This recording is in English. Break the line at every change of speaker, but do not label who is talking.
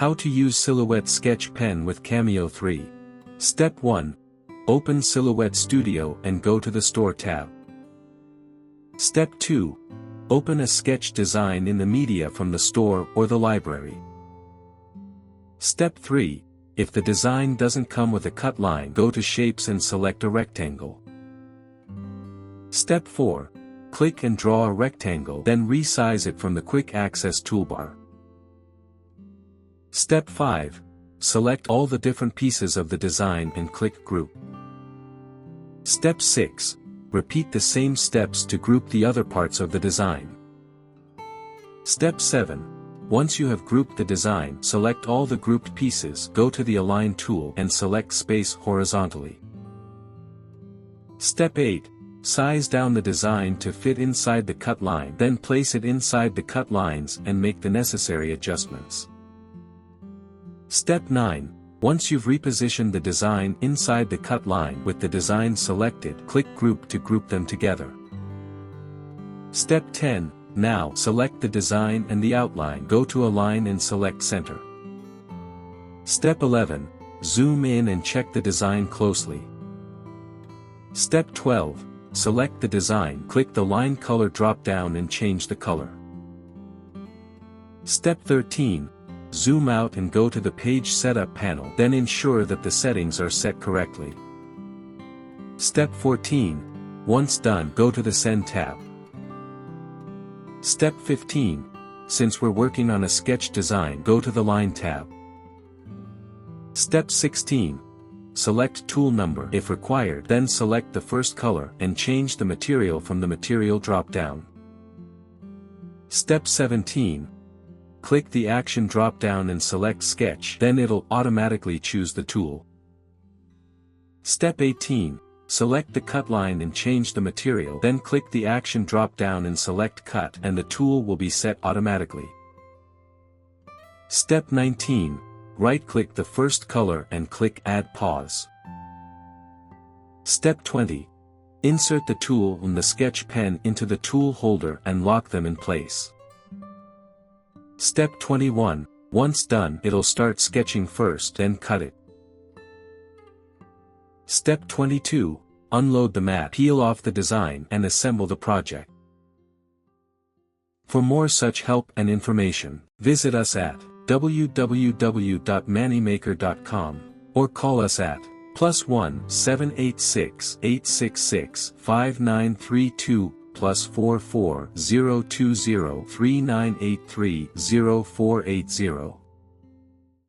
How to use Silhouette Sketch Pen with Cameo 3. Step 1. Open Silhouette Studio and go to the Store tab. Step 2. Open a sketch design in the media from the store or the library. Step 3. If the design doesn't come with a cut line, go to Shapes and select a rectangle. Step 4. Click and draw a rectangle, then resize it from the Quick Access toolbar. Step 5. Select all the different pieces of the design and click Group. Step 6. Repeat the same steps to group the other parts of the design. Step 7. Once you have grouped the design, select all the grouped pieces, go to the Align tool and select Space horizontally. Step 8. Size down the design to fit inside the cut line, then place it inside the cut lines and make the necessary adjustments. Step 9. Once you've repositioned the design inside the cut line with the design selected, click Group to group them together. Step 10. Now select the design and the outline, go to Align and select Center. Step 11. Zoom in and check the design closely. Step 12. Select the design, click the line color drop-down and change the color. Step 13. Zoom out and go to the Page Setup panel, then ensure that the settings are set correctly. Step 14. Once done, go to the Send tab. Step 15. Since we're working on a sketch design, go to the Line tab. Step 16. Select tool number if required, then select the first color and change the material from the material drop-down. Step 17. Click the Action drop-down and select Sketch, then it'll automatically choose the tool. Step 18. Select the cut line and change the material, then click the Action drop-down and select Cut, and the tool will be set automatically. Step 19. Right-click the first color and click Add Pause. Step 20. Insert the tool and the sketch pen into the tool holder and lock them in place. Step 21. Once done, it'll start sketching first, then cut it. Step 22. Unload the mat, peel off the design, and assemble the project. For more such help and information, visit us at www.mannymaker.com or call us at +1 786 866 5932 +44 020 3983 0480.